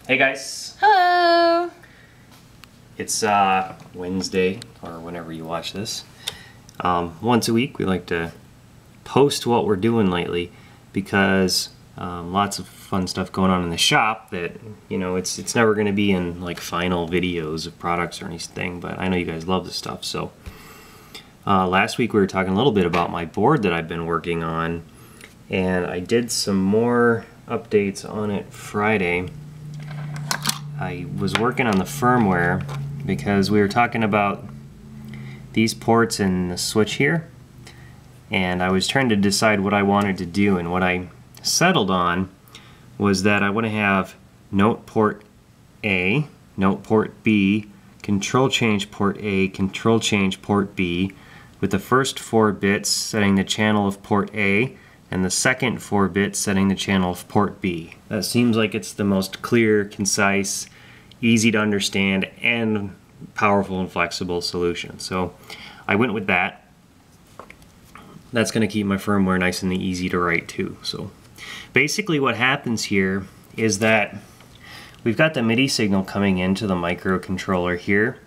Hey guys! Hello! It's Wednesday, or whenever you watch this. Once a week we like to post what we're doing lately because lots of fun stuff going on in the shop that, you know, it's never going to be in like final videos of products or anything, but I know you guys love this stuff. So last week we were talking a little bit about my board that I've been working on, and I did some more updates on it Friday. I was working on the firmware because we were talking about these ports and the switch here, and I was trying to decide what I wanted to do, and what I settled on was that I want to have note port A, note port B, control change port A, control change port B, with the first 4 bits setting the channel of port A and the second 4 bits setting the channel of port B. That seems like it's the most clear, concise, easy to understand, and powerful and flexible solution. So I went with that. That's going to keep my firmware nice and easy to write too. So basically what happens here is that we've got the MIDI signal coming into the microcontroller here,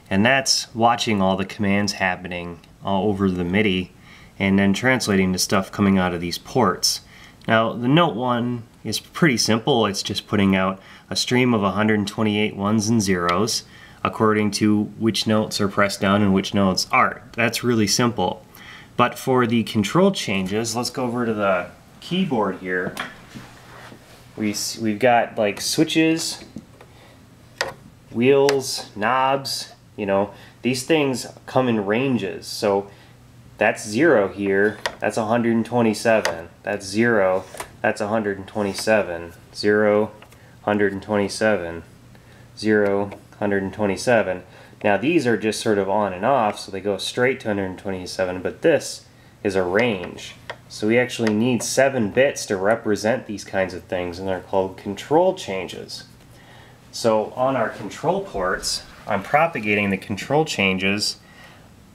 and that's watching all the commands happening all over the MIDI and then translating the stuff coming out of these ports. Now the note one is pretty simple. It's just putting out a stream of 128 ones and zeros according to which notes are pressed down and which notes aren't. That's really simple. But for the control changes, let's go over to the keyboard here. We've got like switches, wheels, knobs, you know, these things come in ranges. So that's 0 here, that's 127. That's 0, that's 127. 0, 127. 0, 127. Now these are just sort of on and off, so they go straight to 127, but this is a range. So we actually need 7 bits to represent these kinds of things, and they're called control changes. So on our control ports, I'm propagating the control changes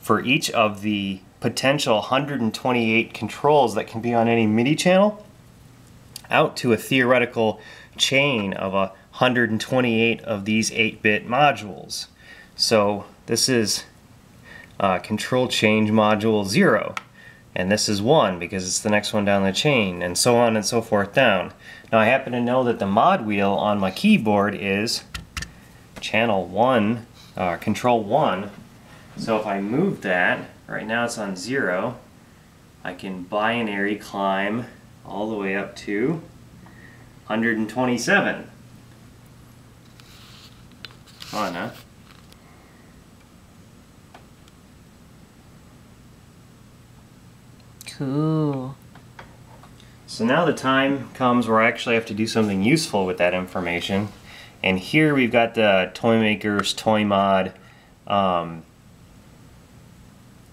for each of the potential 128 controls that can be on any MIDI channel out to a theoretical chain of 128 of these 8-bit modules. So this is control change module 0, and this is 1 because it's the next one down the chain, and so on and so forth down. Now I happen to know that the mod wheel on my keyboard is channel 1, control 1. So if I move that, right now it's on 0, I can binary climb all the way up to 127. Fun, huh? Cool. So now the time comes where I actually have to do something useful with that information. And here we've got the Tymkrs toy mod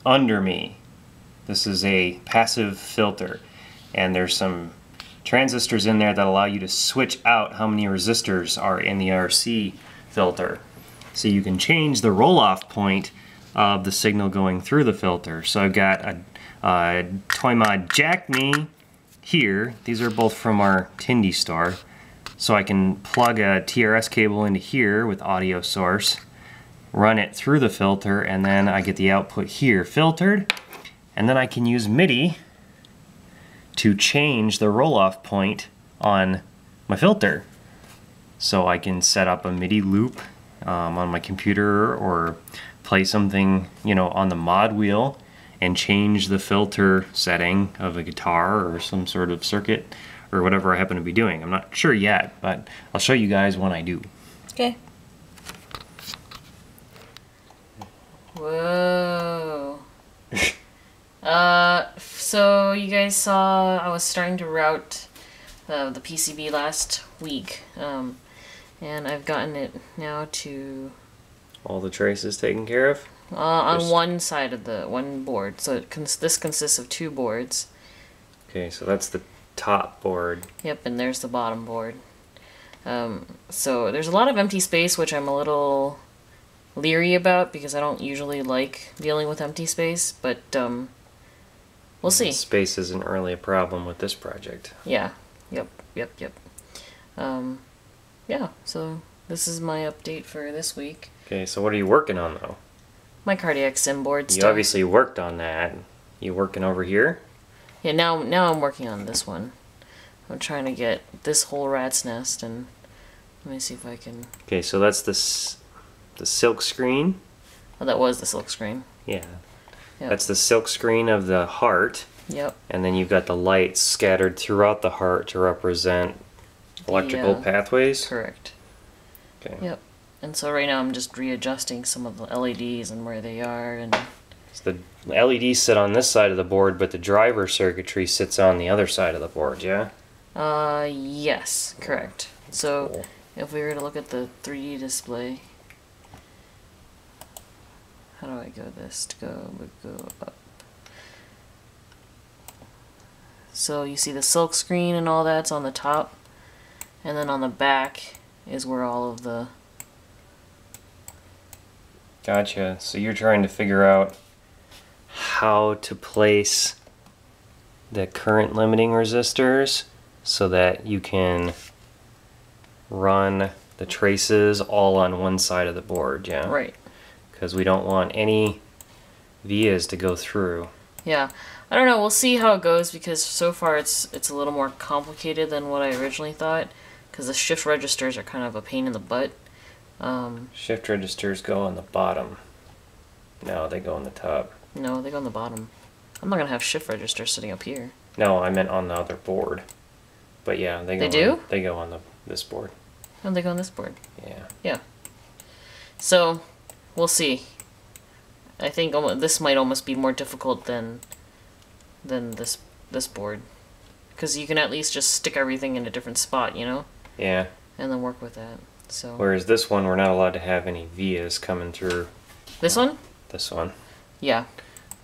under me. This is a passive filter, and there's some transistors in there that allow you to switch out how many resistors are in the RC filter. So you can change the roll-off point of the signal going through the filter. So I've got a toy mod Jack Me here. These are both from our Tindy store. So I can plug a TRS cable into here with audio source, run it through the filter, and then I get the output here filtered, and then I can use MIDI to change the roll-off point on my filter. So I can set up a MIDI loop on my computer, or play something, you know, on the mod wheel and change the filter setting of a guitar or some sort of circuit or whatever I happen to be doing. I'm not sure yet, but I'll show you guys when I do. Okay. Whoa. So you guys saw I was starting to route the PCB last week, and I've gotten it now to All the traces taken care of? on one side of the one board. So this consists of 2 boards. Okay, so that's the top board. Yep, and there's the bottom board. So there's a lot of empty space, which I'm a little leery about because I don't usually like dealing with empty space, but we'll see. Space isn't really a problem with this project. Yeah. Yep. yeah, so this is my update for this week. Okay, so what are you working on though? My cardiac sim board You stuff. obviously worked on that. You working over here? Yeah, now I'm working on this one. I'm trying to get this whole rat's nest, and let me see if I can... Okay, so that's the silk screen. Oh, that was the silk screen. Yeah. Yep. That's the silk screen of the heart. Yep. And then you've got the lights scattered throughout the heart to represent electrical pathways. Correct. Okay. Yep. And so right now I'm just readjusting some of the LEDs and where they are, and So the LEDs sit on this side of the board, but the driver circuitry sits on the other side of the board, yeah? yes, correct. So Cool. if we were to look at the 3D display, how do I go this to go up? So you see the silk screen and all that's on the top, and then on the back is where all of the... Gotcha. So you're trying to figure out how to place the current limiting resistors so that you can run the traces all on one side of the board, yeah? Right. Because we don't want any vias to go through. Yeah. I don't know, we'll see how it goes, because so far it's a little more complicated than what I originally thought, because the shift registers are kind of a pain in the butt. Shift registers go on the bottom. No, they go on the top. No, they go on the bottom. I'm not going to have shift registers sitting up here. No, I meant on the other board. But yeah, they go. They do? On, they go on this board. Oh, they go on this board. Yeah. Yeah. So, we'll see. I think this might almost be more difficult than this board, because you can at least just stick everything in a different spot, you know? Yeah. And then work with that. So. Whereas this one, we're not allowed to have any vias coming through. This one? This one. Yeah.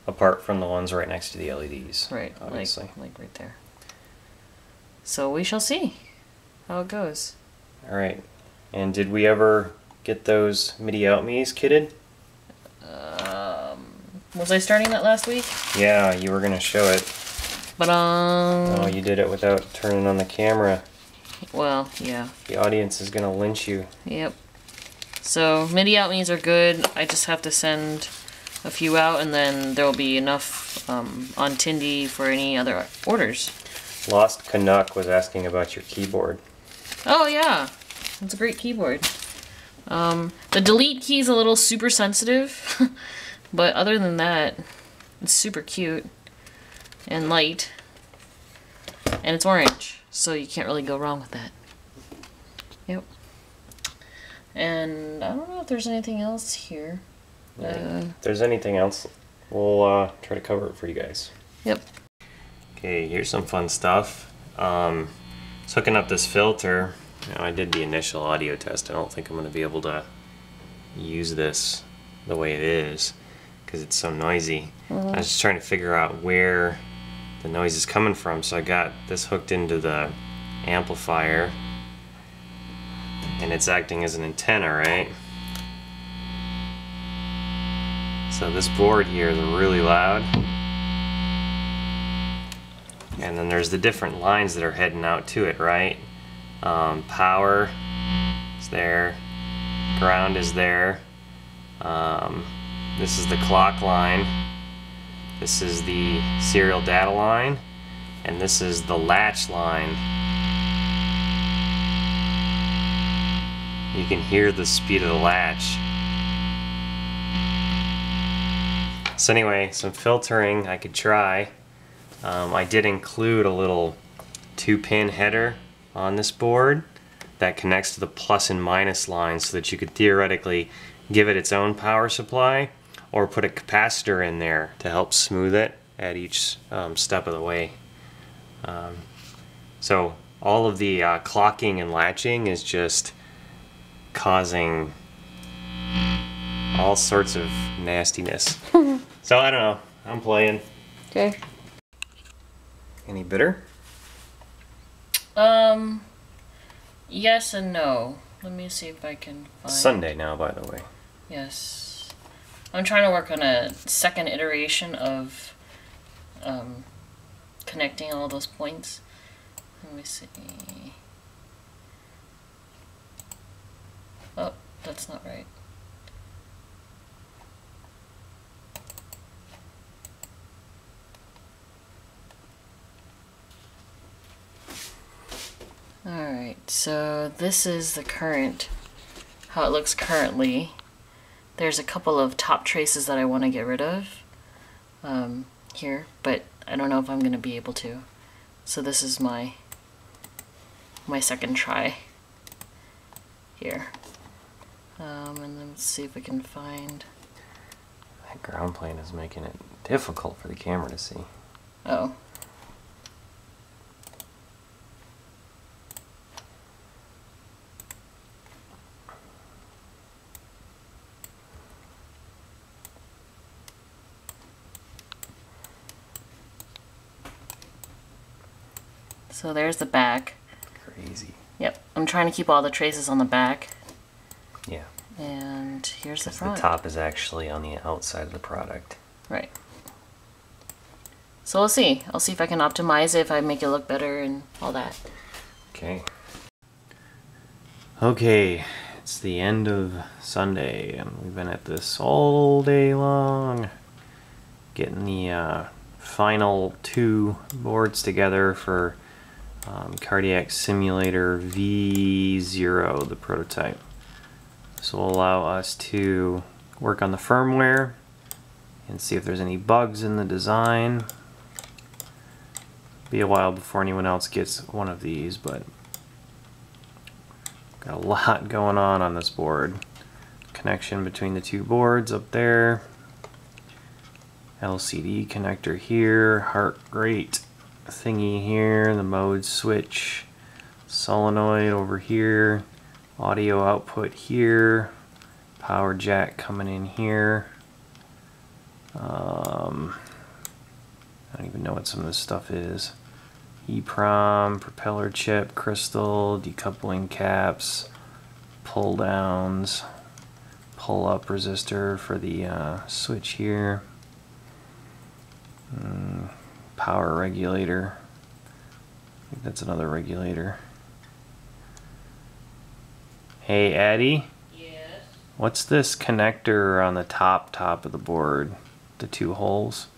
Apart from the ones right next to the LEDs. Right. Obviously. Like right there. So we shall see how it goes. All right. And did we ever get those MIDI out me's kitted? Was I starting that last week? Yeah, you were gonna show it. But Oh, you did it without turning on the camera. well, yeah. The audience is gonna lynch you. Yep. So MIDI out me's are good. I just have to send a few out, and then there will be enough on Tindy for any other orders. Lost Canuck was asking about your keyboard. Oh yeah, it's a great keyboard. The delete key is a little super sensitive, but other than that, it's super cute and light, and it's orange, so you can't really go wrong with that. Yep. And I don't know if there's anything else here. If there's anything else, we'll try to cover it for you guys. Yep. Okay, here's some fun stuff. It's hooking up this filter. Now, I did the initial audio test. I don't think I'm going to be able to use this the way it is because it's so noisy. I was just trying to figure out where the noise is coming from. So I got this hooked into the amplifier, and it's acting as an antenna, right? So this board here is really loud. And then there's the different lines that are heading out to it, right? Power is there, ground is there. This is the clock line. This is the serial data line. And this is the latch line. You can hear the speed of the latch. So anyway, some filtering I could try. I did include a little 2-pin header on this board that connects to the plus and minus lines so that you could theoretically give it its own power supply or put a capacitor in there to help smooth it at each step of the way. So all of the clocking and latching is just causing all sorts of nastiness. So I don't know, I'm playing. Okay. Any bitter? Yes and no. Let me see if I can find... Sunday now, by the way. Yes. I'm trying to work on a second iteration of connecting all those points. Let me see. Oh, that's not right. Alright, so this is the current, how it looks currently. There's a couple of top traces that I want to get rid of here, but I don't know if I'm going to be able to. So this is my second try here. And then let's see if we can find... That ground plane is making it difficult for the camera to see. Oh. So there's the back. Crazy. Yep, I'm trying to keep all the traces on the back. Yeah. And here's the front. The top is actually on the outside of the product. Right. So we'll see. I'll see if I can optimize it, if I make it look better and all that. Okay. Okay, it's the end of Sunday and we've been at this all day long. Getting the final 2 boards together for Cardiac Simulator V0, the prototype. This will allow us to work on the firmware and see if there's any bugs in the design. Be a while before anyone else gets one of these, but got a lot going on this board. Connection between the 2 boards up there. LCD connector here, heart rate thingy here, the mode switch, solenoid over here, audio output here, power jack coming in here. I don't even know what some of this stuff is. EEPROM, propeller chip, crystal, decoupling caps, pull downs, pull up resistor for the switch here. Power regulator. I think that's another regulator. Hey Addie? Yes? What's this connector on the top of the board? The 2 holes?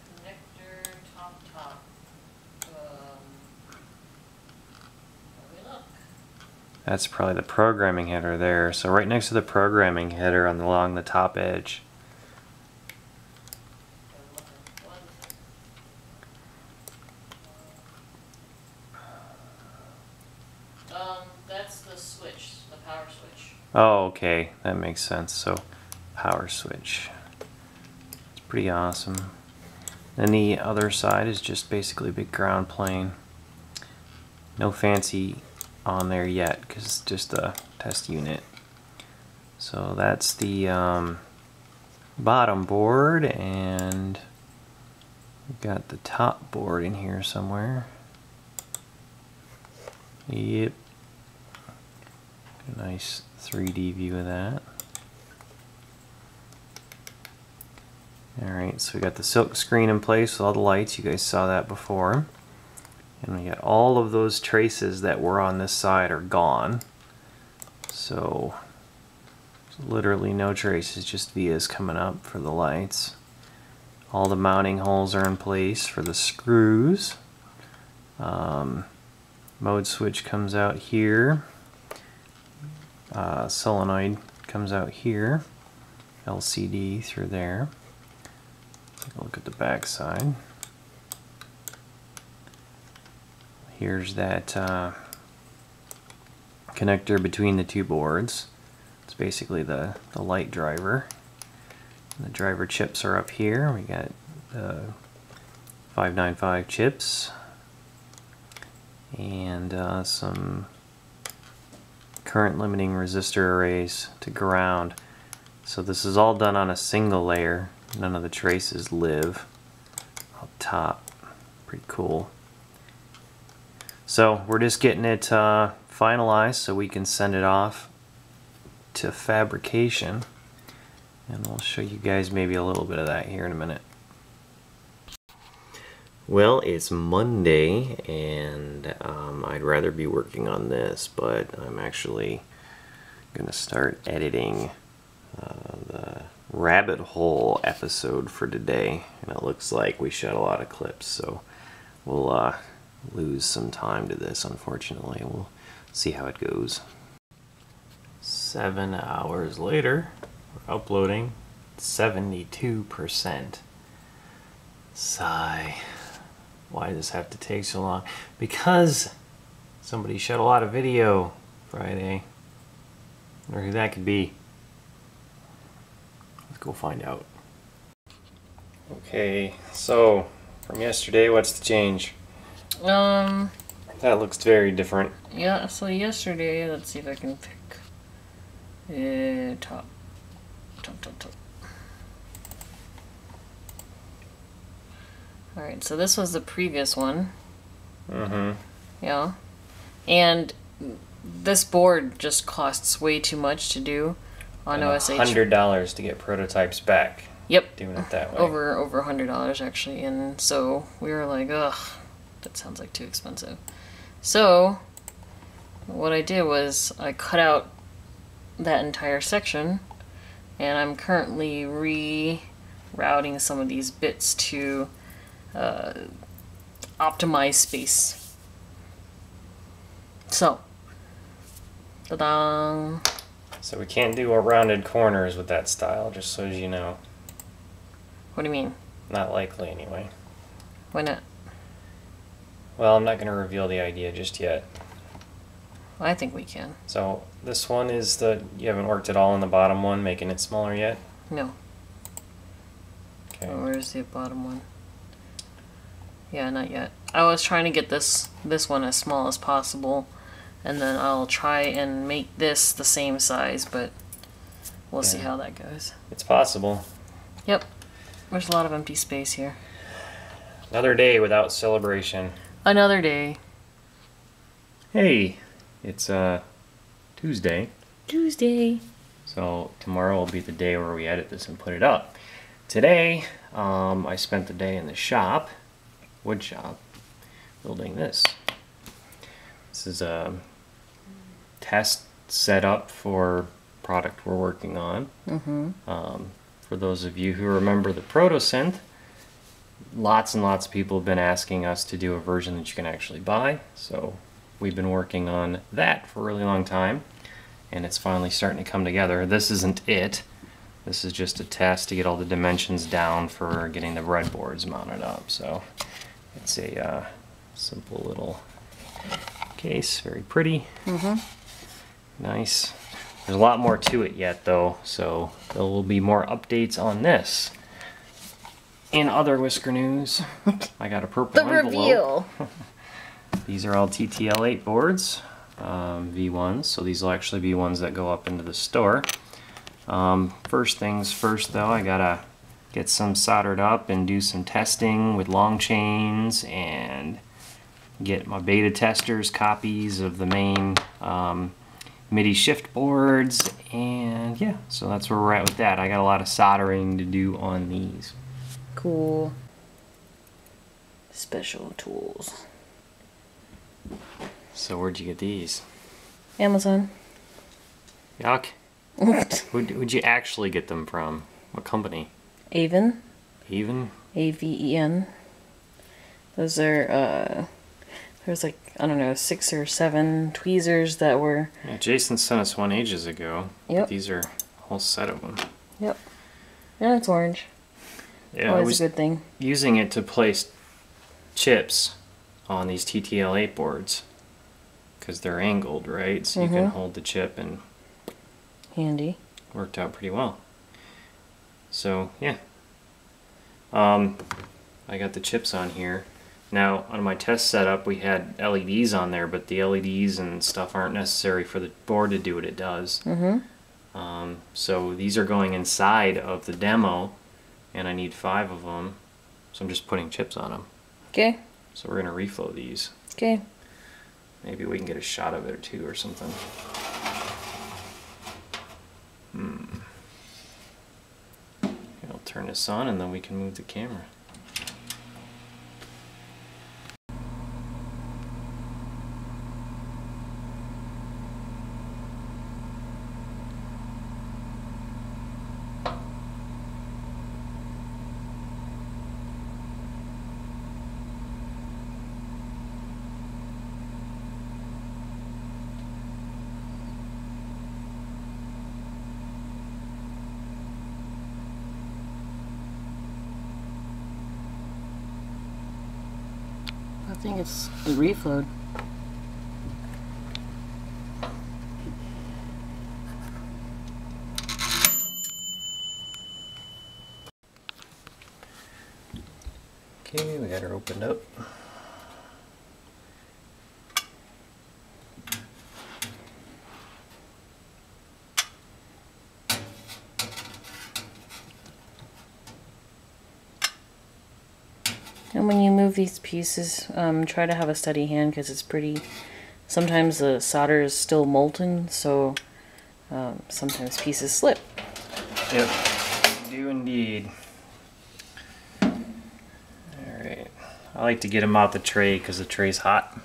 Connector, top. Let me look. That's probably the programming header there. So right next to the programming header along the top edge. That's the switch, the power switch. Oh, okay, that makes sense. So, power switch. It's pretty awesome. Then the other side is just basically a big ground plane. No fancy on there yet because it's just a test unit. So that's the bottom board, and we've got the top board in here somewhere. Yep. A nice 3D view of that. Alright, so we got the silk screen in place with all the lights. You guys saw that before. And we got all of those traces that were on this side are gone. So there's literally no traces, just vias coming up for the lights. All the mounting holes are in place for the screws. Mode switch comes out here. Solenoid comes out here. LCD through there. Take a look at the back side. Here's that connector between the 2 boards. It's basically the light driver. And the driver chips are up here. We got 595 chips and some current limiting resistor arrays to ground. So this is all done on a single layer. None of the traces live up top. Pretty cool. So we're just getting it finalized so we can send it off to fabrication, and we'll show you guys maybe a little bit of that here in a minute. Well, it's Monday and I'd rather be working on this, but I'm actually gonna start editing the rabbit hole episode for today, and it looks like we shot a lot of clips, so we'll lose some time to this, unfortunately. We'll see how it goes. 7 hours later, we're uploading 72%. Sigh. Why does this have to take so long? Because somebody shot a lot of video Friday. I wonder who that could be. Let's go find out. Okay, so from yesterday, what's the change? That looks very different. Yeah, so yesterday, let's see if I can pick top. Alright, so this was the previous one. Mm-hmm. Yeah. And this board just costs way too much to do on OSH. $100 to get prototypes back. Yep. Doing it that way. Over $100 actually, and so we were like, ugh, that sounds like too expensive. So what I did was I cut out that entire section, and I'm currently rerouting some of these bits to optimize space. So, ta-da! So we can't do rounded corners with that style, just so as you know. What do you mean? Not likely, anyway. Why not? Well, I'm not going to reveal the idea just yet. I think we can. So this one is you haven't worked at all on the bottom one, making it smaller yet? No. Okay. Oh, where's the bottom one? Yeah, not yet. I was trying to get this one as small as possible, and then I'll try and make this the same size, but we'll see how that goes. It's possible. Yep. There's a lot of empty space here. Another day without celebration. Another day. Hey, it's Tuesday. Tuesday. So tomorrow will be the day where we edit this and put it up. Today, I spent the day in the shop, wood shop, building this. This is a test setup for product we're working on. Mm-hmm. For those of you who remember the Protosynth, lots and lots of people have been asking us to do a version that you can actually buy. So we've been working on that for a really long time, and it's finally starting to come together. This isn't it. This is just a test to get all the dimensions down for getting the breadboards mounted up. So it's a simple little case, very pretty. Mm-hmm. Nice. There's a lot more to it yet though, so there will be more updates on this. In other Whisker news, I got a purple envelope. Reveal. These are all TTL8 boards, V1s, so these will actually be ones that go up into the store. First things first though, I gotta get some soldered up and do some testing with long chains and get my beta testers copies of the main MIDI shift boards, and yeah, so that's where we're at with that. I got a lot of soldering to do on these. Cool. Special tools. So where'd you get these? Amazon. Yuck. Who'd you actually get them from? What company? Aven. Aven? A-V-E-N. Those are, there's like, I don't know, 6 or 7 tweezers that were... Yeah, Jason sent us one ages ago. Yep. These are a whole set of them. Yep. Yeah, it's orange. Yeah, Always I was a good thing. using it to place chips on these TTL8 boards because they're angled, right? So you can hold the chip, and handy. Worked out pretty well. So yeah, I got the chips on here. Now on my test setup we had LEDs on there, but the LEDs and stuff aren't necessary for the board to do what it does. So these are going inside of the demo, and I need 5 of them, so I'm just putting chips on them. Okay. So we're gonna reflow these. Okay. Maybe we can get a shot of it or two or something. I'll turn this on and then we can move the camera. think it's the reflow. Okay, we got her opened up. And when you move these pieces, try to have a steady hand because it's pretty... Sometimes the solder is still molten, so sometimes pieces slip. Yep, do indeed. Alright, I like to get them out the tray because the tray's hot.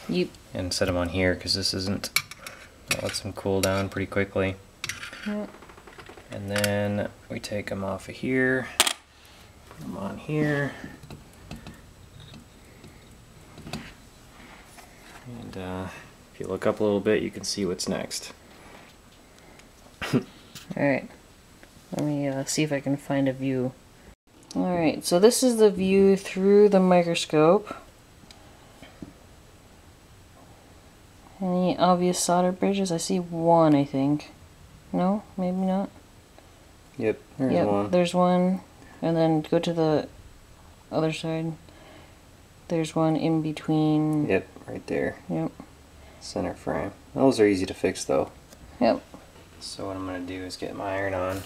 Yep. And set them on here because this isn't. That lets them cool down pretty quickly. Yep. And then we take them off of here, put them on here. And if you look up a little bit, you can see what's next. Alright, let me see if I can find a view. Alright, so this is the view through the microscope. Any obvious solder bridges? I see one, I think. No? Maybe not? Yep, there's yep, one. There's one. And then go to the other side. There's one in between. Yep, right there. Yep. Center frame. Those are easy to fix though. Yep. So what I'm going to do is get my iron on.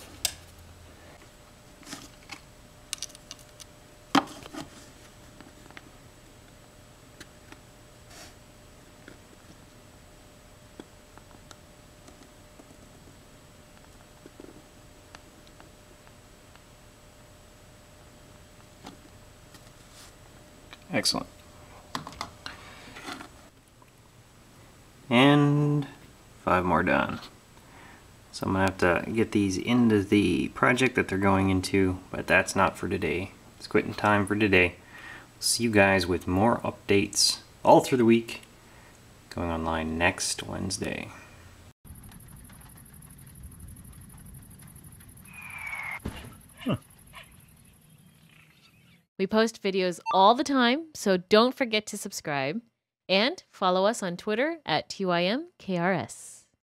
Excellent. And 5 more done. So I'm going to have to get these into the project that they're going into, but that's not for today. It's quitting time for today. See you guys with more updates all through the week, going online next Wednesday. We post videos all the time, so don't forget to subscribe and follow us on Twitter at TYMKRS.